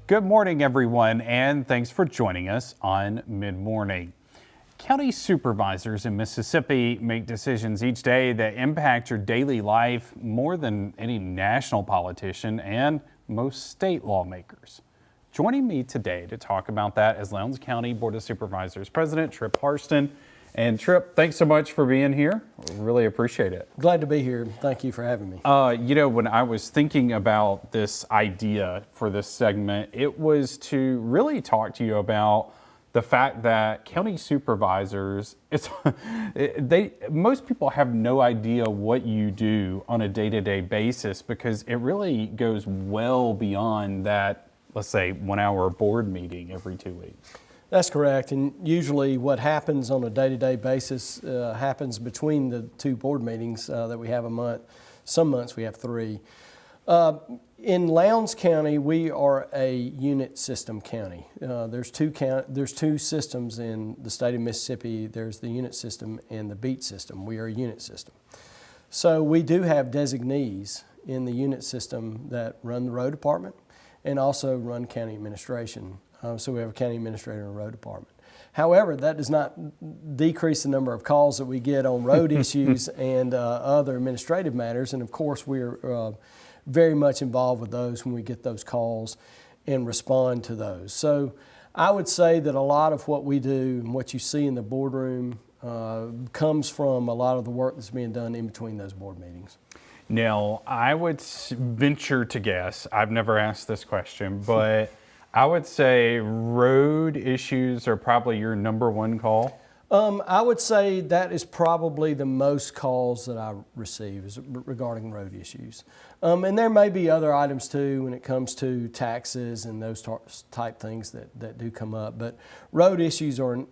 Good morning, everyone, and thanks for joining us on Mid-Morning. County supervisors in Mississippi make decisions each day that impact your daily life more than any national politician and most state lawmakers. Joining me today to talk about that is Lowndes County Board of Supervisors President Tripp Harston. And Tripp, thanks so much for being here. Really appreciate it. Glad to be here. Thank you for having me. When I was thinking about this idea for this segment, it was to really talk to you about the fact that county supervisors, most people have no idea what you do on a day-to-day basis because it really goes well beyond that, let's say, 1 hour board meeting every 2 weeks. That's correct, and usually what happens on a day-to-day basis happens between the two board meetings that we have a month. Some months we have 3. In Lowndes County, we are a unit system county. There's two systems in the state of Mississippi. There's the unit system and the beat system. We are a unit system. So we do have designees in the unit system that run the road department and also run county administration. So we have a county administrator and a road department. However, that does not decrease the number of calls that we get on road issues and other administrative matters. And of course, we're very much involved with those when we get those calls and respond to those. So I would say that a lot of what we do and what you see in the boardroom comes from a lot of the work that's being done in between those board meetings. Now, I would venture to guess, I've never asked this question, but I would say road issues are probably your number one call. I would say that is probably the most calls that I receive is regarding road issues. And there may be other items too when it comes to taxes and those type things that do come up. But road issues are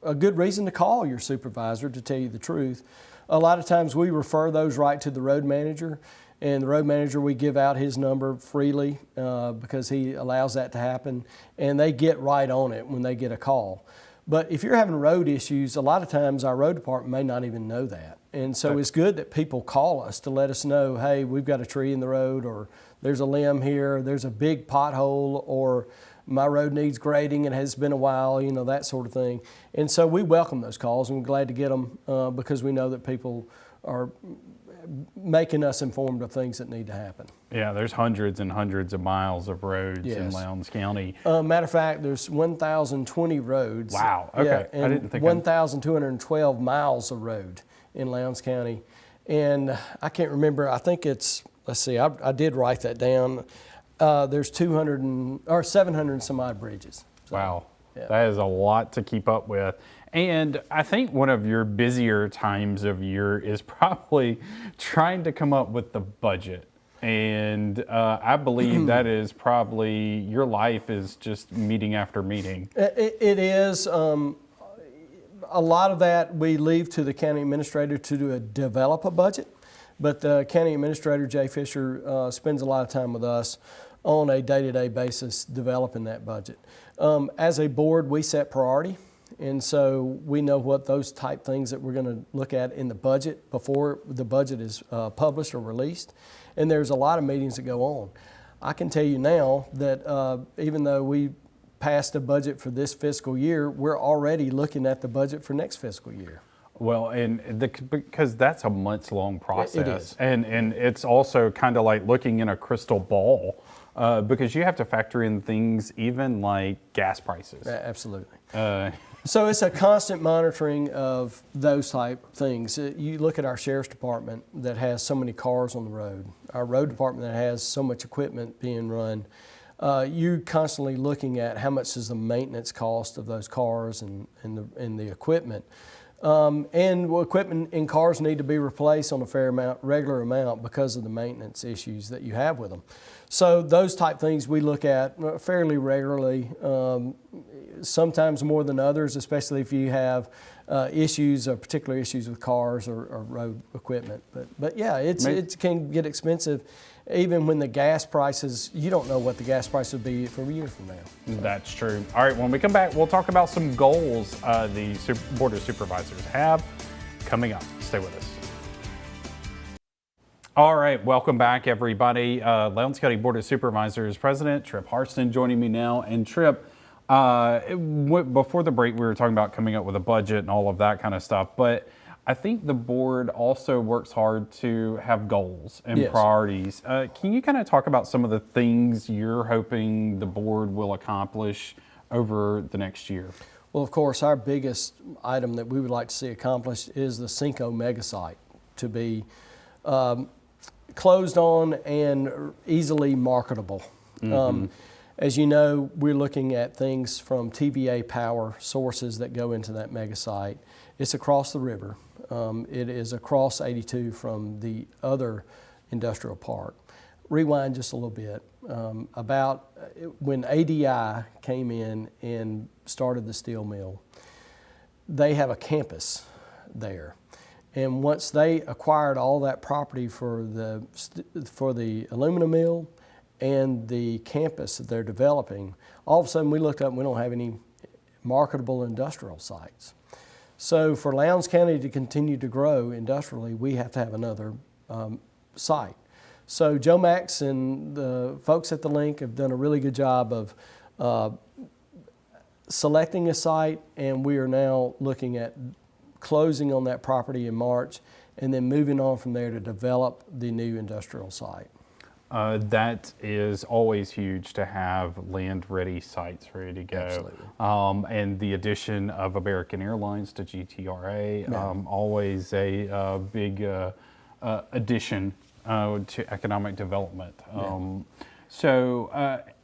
a good reason to call your supervisor, to tell you the truth. A lot of times we refer those right to the road manager. And the road manager, we give out his number freely because he allows that to happen. And they get right on it when they get a call. But if you're having road issues, a lot of times our road department may not even know that. And so it's good that people call us to let us know, hey, we've got a tree in the road, or there's a limb here, there's a big pothole, or my road needs grading, it has been a while, you know, that sort of thing. And so we welcome those calls, and we're glad to get them because we know that people are making us informed of things that need to happen. Yeah, there's hundreds and hundreds of miles of roads in Lowndes County. Matter of fact, there's 1,020 roads. Wow, okay. Yeah, and I didn't think 1,212 miles of road in Lowndes County. And I can't remember, I think it's, let's see, I did write that down. There's 700 and some odd bridges. So, wow, that is a lot to keep up with. And I think one of your busier times of year is probably trying to come up with the budget. And I believe that is probably, your life is just meeting after meeting. It is. A lot of that we leave to the county administrator to develop a budget. But the county administrator, Jay Fisher, spends a lot of time with us on a day-to-day basis developing that budget. As a board, we set priority. And so we know what those type things that we're going to look at in the budget before the budget is published or released. And there's a lot of meetings that go on. I can tell you now that even though we passed a budget for this fiscal year, we're already looking at the budget for next fiscal year. Well, because that's a months-long process. It is. And it's also kind of like looking in a crystal ball because you have to factor in things even like gas prices. Absolutely. So it's a constant monitoring of those type things. You look at our sheriff's department that has so many cars on the road, our road department that has so much equipment being run. You're constantly looking at how much is the maintenance cost of those cars and the equipment. Equipment in cars need to be replaced on a regular amount because of the maintenance issues that you have with them. So those type things we look at fairly regularly, sometimes more than others, especially if you have particular issues with cars or road equipment. But yeah, it can get expensive. Even when the gas prices, you don't know what the gas price will be for a year from now. That's true. All right, when we come back, we'll talk about some goals the Board of Supervisors have coming up. Stay with us. All right, welcome back, everybody. Lowndes County Board of Supervisors President Tripp Harston joining me now. And Tripp, before the break, we were talking about coming up with a budget and all of that kind of stuff. But I think the board also works hard to have goals and Yes. priorities. Can you kind of talk about some of the things you're hoping the board will accomplish over the next year? Well, of course, our biggest item that we would like to see accomplished is the Cinco mega site to be closed on and easily marketable. As you know, we're looking at things from TVA power sources that go into that mega site. It's across the river. It is across 82 from the other industrial park. Rewind just a little bit. About when ADI came in and started the steel mill, they have a campus there. And once they acquired all that property for the aluminum mill and the campus that they're developing, all of a sudden we looked up and we don't have any marketable industrial sites. So for Lowndes County to continue to grow industrially, we have to have another site. So Joe Max and the folks at the Link have done a really good job of selecting a site, and we are now looking at closing on that property in March and then moving on from there to develop the new industrial site. That is always huge to have land-ready sites ready to go. Absolutely. And the addition of American Airlines to GTRA, always a big addition to economic development. So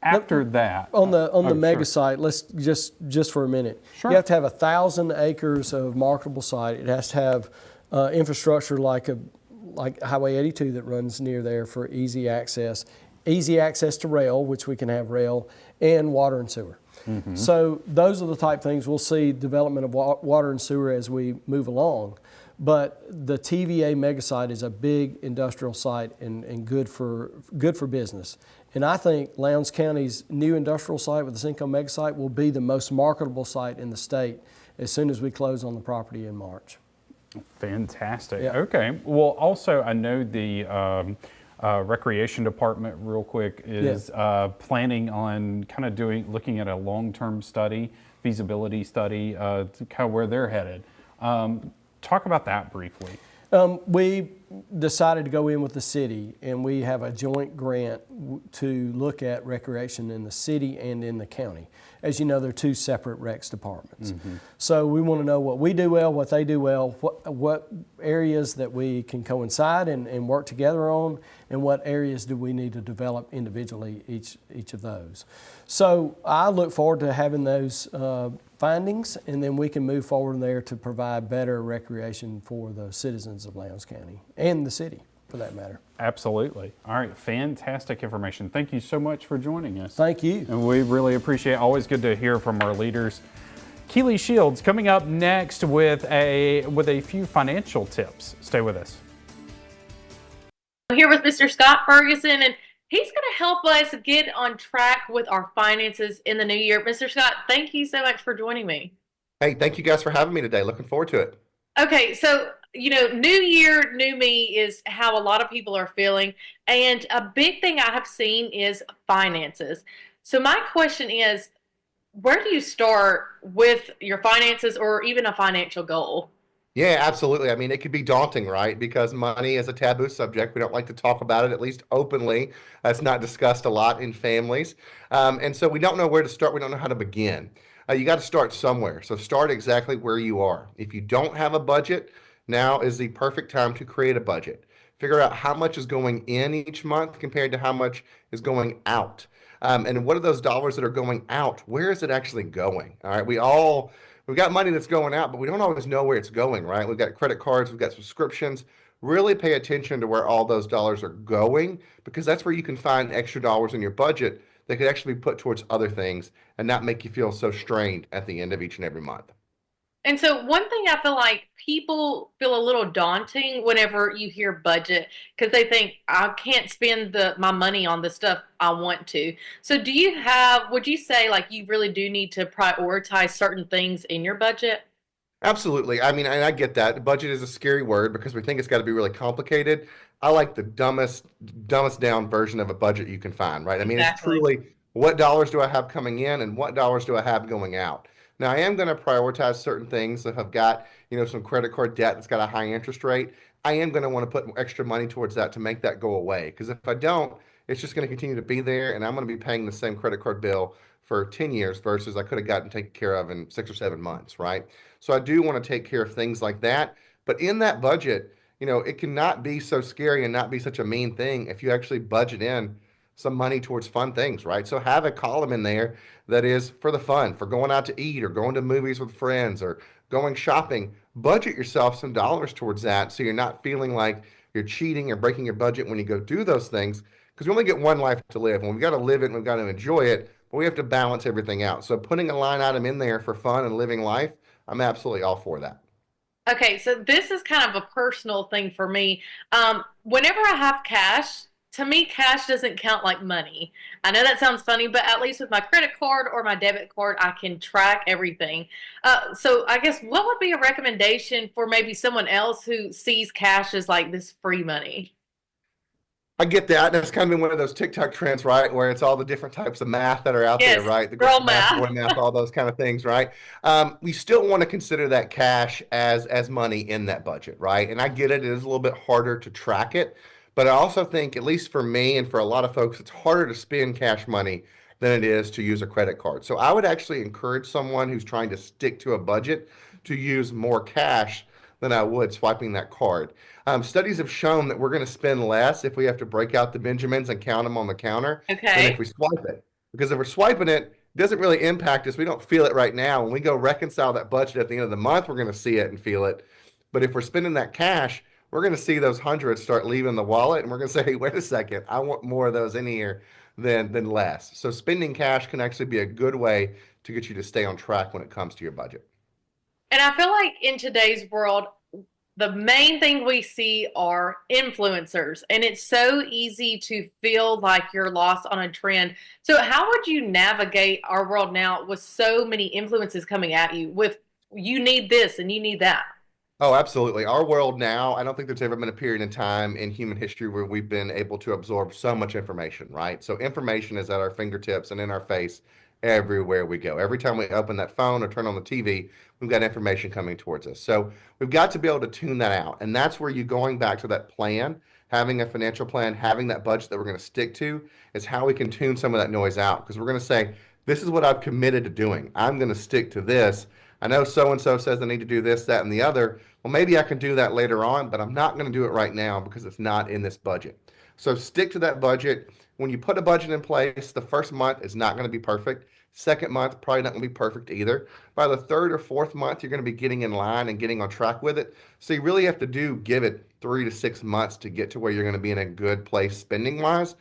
after that, on the mega sure. site, let's just for a minute. Sure. You have to have 1,000 acres of marketable site. It has to have infrastructure like Highway 82 that runs near there for easy access to rail, which we can have rail, and water and sewer. So those are the type things we'll see development of water and sewer as we move along. But the TVA mega site is a big industrial site and good for business. And I think Lowndes County's new industrial site with the Cinco mega site will be the most marketable site in the state as soon as we close on the property in March. Fantastic. Yeah. Okay. Well, also, I know the Recreation Department, real quick, is planning on kind of looking at a long-term study, feasibility study, to kind of where they're headed. Talk about that briefly. We decided to go in with the city, and we have a joint grant to look at recreation in the city and in the county. As you know, they're two separate recs departments. So we want to know what we do well, what they do well, what areas that we can coincide and work together on, and what areas do we need to develop individually, each of those. So I look forward to having those findings, and then we can move forward from there to provide better recreation for the citizens of Lowndes County and the city, for that matter. Absolutely. All right. Fantastic information. Thank you so much for joining us. Thank you. And we really appreciate it. Always good to hear from our leaders. Keely Shields coming up next with a few financial tips. Stay with us. I'm here with Mr. Scott Ferguson, and he's going to help us get on track with our finances in the new year. Mr. Scott, thank you so much for joining me. Hey, thank you guys for having me today. Looking forward to it. Okay, so, new year, new me is how a lot of people are feeling. And a big thing I have seen is finances. So my question is, where do you start with your finances or even a financial goal? Yeah, absolutely. I mean, it could be daunting, right? Because money is a taboo subject. We don't like to talk about it, at least openly. It's not discussed a lot in families. And so we don't know where to start. We don't know how to begin. You got to start somewhere. So start exactly where you are. If you don't have a budget, now is the perfect time to create a budget. Figure out how much is going in each month compared to how much is going out. And what are those dollars that are going out? Where is it actually going? All right, we've got money that's going out, but we don't always know where it's going, right? We've got credit cards, we've got subscriptions. Really pay attention to where all those dollars are going, because that's where you can find extra dollars in your budget that could actually be put towards other things and not make you feel so strained at the end of each and every month. And so one thing I feel like people feel a little daunting whenever you hear budget, because they think I can't spend my money on the stuff I want to. So would you say like you really do need to prioritize certain things in your budget? Absolutely. I mean, and I get that. Budget is a scary word because we think it's got to be really complicated. I like the dumbest down version of a budget you can find, right? I mean, it's Exactly. truly what dollars do I have coming in and what dollars do I have going out? Now, I am going to prioritize certain things that have got, some credit card debt that's got a high interest rate. I am going to want to put extra money towards that to make that go away. Because if I don't, it's just going to continue to be there and I'm going to be paying the same credit card bill for 10 years versus I could have gotten taken care of in 6 or 7 months, right? So I do want to take care of things like that. But in that budget, it cannot be so scary and not be such a mean thing if you actually budget in some money towards fun things, right? So have a column in there that is for the fun, for going out to eat or going to movies with friends or going shopping. Budget yourself some dollars towards that so you're not feeling like you're cheating or breaking your budget when you go do those things because we only get one life to live and we've got to live it and we've got to enjoy it, but we have to balance everything out. So putting a line item in there for fun and living life, I'm absolutely all for that. Okay, so this is kind of a personal thing for me. Whenever I have cash, to me, cash doesn't count like money. I know that sounds funny, but at least with my credit card or my debit card, I can track everything. So I guess what would be a recommendation for maybe someone else who sees cash as like this free money? I get that. That's kind of been one of those TikTok trends, right? Where it's all the different types of math that are out there, Yes, right? The girl girl math, boy math. math, all those kind of things, right? We still want to consider that cash as money in that budget, right? And I get it. It is a little bit harder to track it, but I also think, at least for me and for a lot of folks, it's harder to spend cash money than it is to use a credit card. So I would actually encourage someone who's trying to stick to a budget to use more cash than I would swiping that card. Studies have shown that we're going to spend less if we have to break out the Benjamins and count them on the counter than if Okay. we swipe it. Because if we're swiping it, it doesn't really impact us. We don't feel it right now. When we go reconcile that budget at the end of the month, we're going to see it and feel it. But if we're spending that cash, we're going to see those hundreds start leaving the wallet, and we're going to say, hey, wait a second, I want more of those in here than less. So spending cash can actually be a good way to get you to stay on track when it comes to your budget. And I feel like in today's world, the main thing we see are influencers, and it's so easy to feel like you're lost on a trend. So, how would you navigate our world now with so many influences coming at you with you need this and you need that? Oh, absolutely. Our world now, I don't think there's ever been a period in time in human history where we've been able to absorb so much information, right? So information is at our fingertips and in our face everywhere we go. Every time we open that phone or turn on the TV, we've got information coming towards us. So we've got to be able to tune that out. And that's where you going back to that plan, having a financial plan, having that budget that we're going to stick to is how we can tune some of that noise out. Because we're going to say, this is what I've committed to doing. I'm going to stick to this. I know so and so says I need to do this, that, and the other. Well, maybe I can do that later on, but I'm not going to do it right now because it's not in this budget. So stick to that budget. When you put a budget in place, the first month is not going to be perfect. Second month, probably not going to be perfect either. By the third or fourth month, you're going to be getting in line and getting on track with it. So you really have to give it 3 to 6 months to get to where you're going to be in a good place spending wise.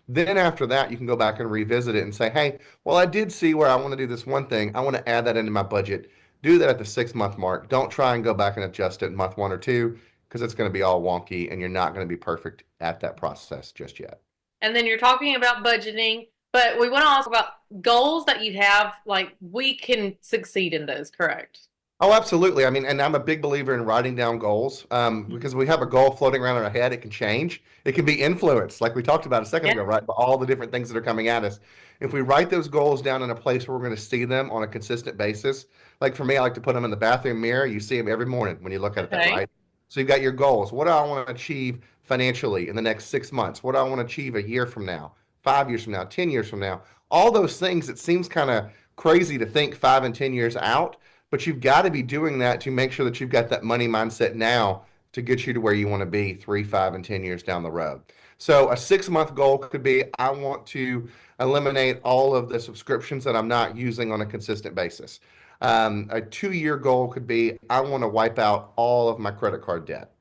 Then after that, you can go back and revisit it and say, hey, well, I did see where I want to do this one thing. I want to add that into my budget. Do that at the 6 month mark. Don't try and go back and adjust it in month 1 or 2 because it's going to be all wonky and you're not going to be perfect at that process just yet. And then you're talking about budgeting, but we want to also about goals that you have, like we can succeed in those, correct? Oh, absolutely. I mean, and I'm a big believer in writing down goals because we have a goal floating around in our head. It can change. It can be influenced, like we talked about a second Yeah. ago, right? By all the different things that are coming at us. If we write those goals down in a place where we're going to see them on a consistent basis, like for me, I like to put them in the bathroom mirror. You see them every morning when you look at that, Okay. right? So you've got your goals. What do I want to achieve financially in the next 6 months? What do I want to achieve a year from now, 5 years from now, 10 years from now? All those things, it seems kind of crazy to think 5 and 10 years out. But you've got to be doing that to make sure that you've got that money mindset now to get you to where you want to be 3, 5, and 10 years down the road. So a 6 month goal could be I want to eliminate all of the subscriptions that I'm not using on a consistent basis. A 2 year goal could be I want to wipe out all of my credit card debt.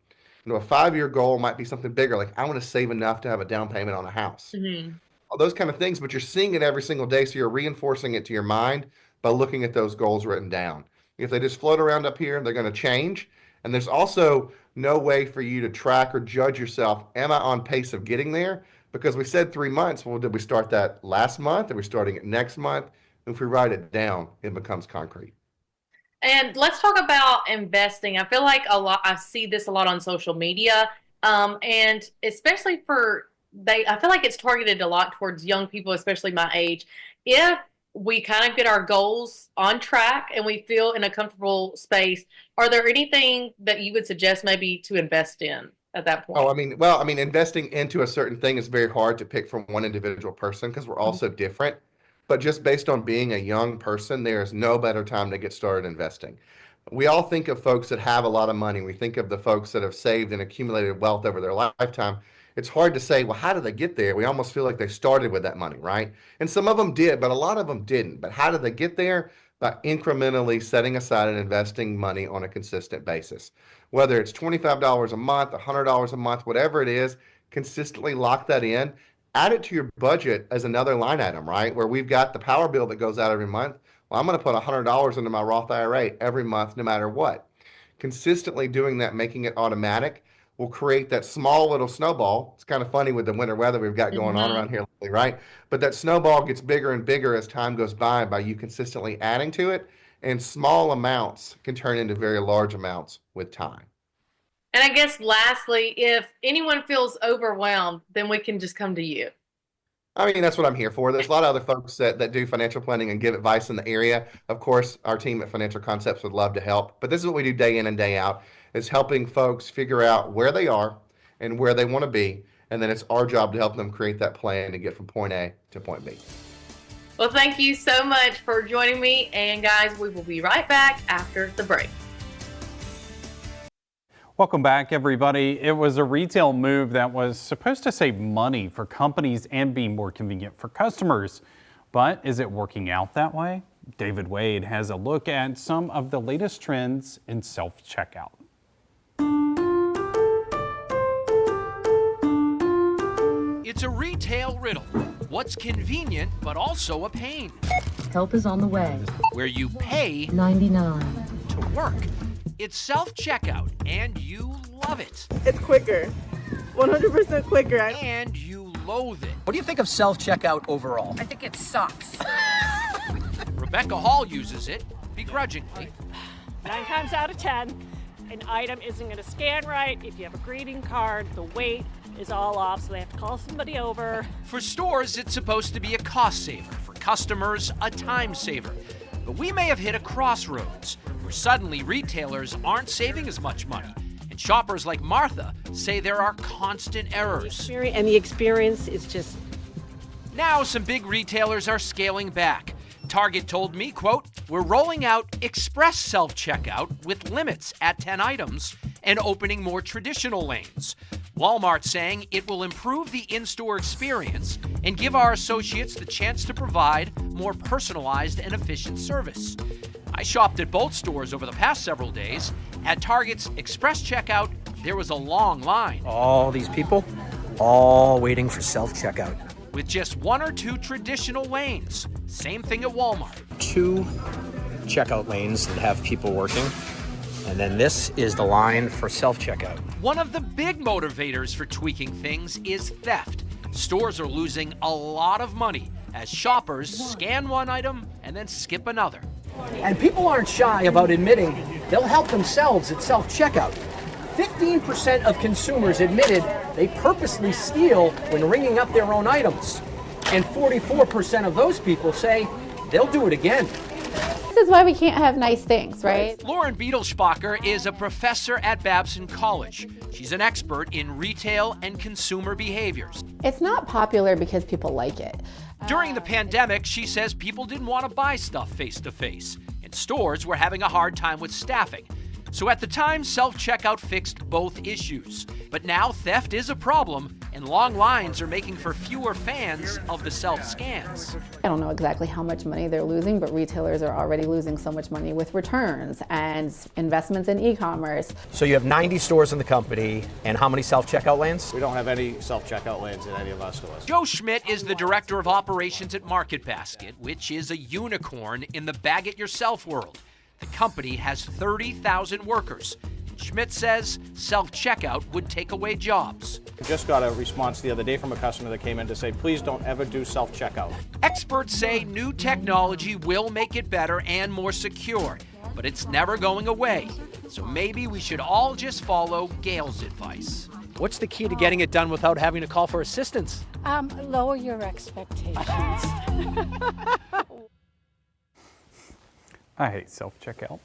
A 5 year goal might be something bigger, like I want to save enough to have a down payment on a house. Hmm. All those kind of things, but you're seeing it every single day, so you're reinforcing it to your mind by looking at those goals written down. If they just float around up here, they're going to change. And there's also no way for you to track or judge yourself. Am I on pace of getting there? Because we said 3 months. Well, did we start that last month? Are we starting it next month? If we write it down, it becomes concrete. And let's talk about investing. I feel like a lot, I see this a lot on social media. And especially I feel like it's targeted a lot towards young people, especially my age. If we kind of get our goals on track and we feel in a comfortable space, are there anything that you would suggest maybe to invest in at that point? Oh, I mean, investing into a certain thing is very hard to pick from one individual person because we're all so different. But just based on being a young person, there is no better time to get started investing. We all think of folks that have a lot of money. We think of the folks that have saved and accumulated wealth over their lifetime. It's hard to say, well, how did they get there? We almost feel like they started with that money, right? And some of them did, but a lot of them didn't. But how did they get there? By incrementally setting aside and investing money on a consistent basis. Whether it's $25 a month, $100 a month, whatever it is, consistently lock that in. Add it to your budget as another line item, right? Where we've got the power bill that goes out every month. Well, I'm going to put $100 into my Roth IRA every month, no matter what. Consistently doing that, making it automatic, will create that small little snowball. It's kind of funny with the winter weather we've got going on around here lately, right? But that snowball gets bigger and bigger as time goes by you consistently adding to it, and small amounts can turn into very large amounts with time. And I guess lastly, if anyone feels overwhelmed, then we can just come to you. I mean, that's what I'm here for. There's a lot of other folks that do financial planning and give advice in the area. Of course, our team at Financial Concepts would love to help. But this is what we do day in and day out, is helping folks figure out where they are and where they want to be. And then it's our job to help them create that plan to get from point A to point B. Well, thank you so much for joining me. And guys, we will be right back after the break. Welcome back, everybody. It was a retail move that was supposed to save money for companies and be more convenient for customers. But is it working out that way? David Wade has a look at some of the latest trends in self-checkout. It's a retail riddle. What's convenient but also a pain? Help is on the way. Where you pay $99. to work. It's self-checkout, and you love it. It's quicker, 100% quicker. And you loathe it. What do you think of self-checkout overall? I think it sucks. Rebecca Hall uses it begrudgingly. 9 times out of 10, an item isn't going to scan right. If you have a greeting card, the weight is all off, so they have to call somebody over. For stores, it's supposed to be a cost saver. For customers, a time saver. But we may have hit a crossroads where suddenly retailers aren't saving as much money. And shoppers like Martha say there are constant errors. And the experience is just... Now some big retailers are scaling back. Target told me, quote, "We're rolling out express self-checkout with limits at 10 items and opening more traditional lanes." Walmart saying it will improve the in-store experience and give our associates the chance to provide more personalized and efficient service. I shopped at both stores over the past several days. At Target's express checkout, there was a long line. All these people, all waiting for self-checkout. With just 1 or 2 traditional lanes. Same thing at Walmart. 2 checkout lanes that have people working. And then this is the line for self-checkout. One of the big motivators for tweaking things is theft. Stores are losing a lot of money as shoppers scan one item and then skip another. And people aren't shy about admitting they'll help themselves at self-checkout. 15% of consumers admitted they purposely steal when ringing up their own items. And 44% of those people say they'll do it again. This is why we can't have nice things, right? Lauren Beadelspacher is a professor at Babson College. She's an expert in retail and consumer behaviors. It's not popular because people like it. During the pandemic, she says people didn't want to buy stuff face-to-face, and stores were having a hard time with staffing. So at the time, self-checkout fixed both issues. But now theft is a problem, and long lines are making for fewer fans of the self-scans. I don't know exactly how much money they're losing, but retailers are already losing so much money with returns and investments in e-commerce. So you have 90 stores in the company, and how many self-checkout lanes? We don't have any self-checkout lanes in any of our stores. Joe Schmidt is the director of operations at Market Basket, which is a unicorn in the bag-it-yourself world. The company has 30,000 workers. Schmidt says self-checkout would take away jobs. We just got a response the other day from a customer that came in to say, please don't ever do self-checkout. Experts say new technology will make it better and more secure, but it's never going away. So maybe we should all just follow Gail's advice. What's the key to getting it done without having to call for assistance? Lower your expectations. I hate self-checkout.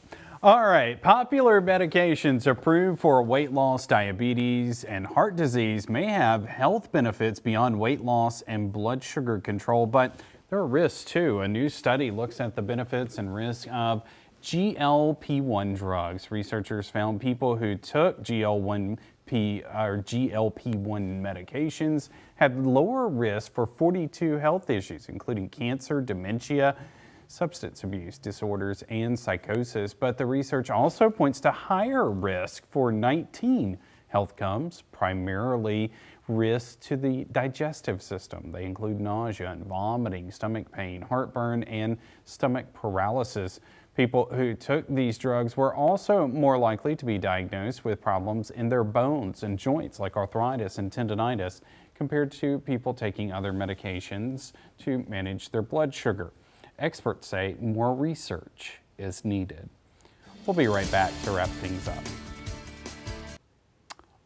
All right, popular medications approved for weight loss, diabetes, and heart disease may have health benefits beyond weight loss and blood sugar control, but there are risks too. A new study looks at the benefits and risks of GLP-1 drugs. Researchers found people who took GLP-1 medications had lower risk for 42 health issues, including cancer, dementia, substance abuse disorders, and psychosis. But the research also points to higher risk for 19 health outcomes, primarily risks to the digestive system. They include nausea and vomiting, stomach pain, heartburn, and stomach paralysis. People who took these drugs were also more likely to be diagnosed with problems in their bones and joints like arthritis and tendonitis compared to people taking other medications to manage their blood sugar. Experts say more research is needed. We'll be right back to wrap things up.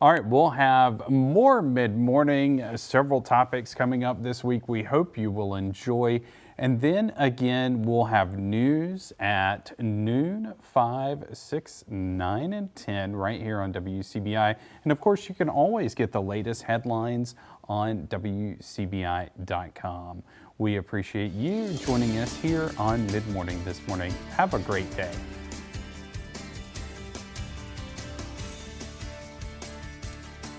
All right, we'll have more mid-morning, several topics coming up this week we hope you will enjoy. And then again, we'll have news at noon, 5, 6, 9, and 10 right here on WCBI. And of course, you can always get the latest headlines on WCBI.com. We appreciate you joining us here on Mid-Morning this morning. Have a great day.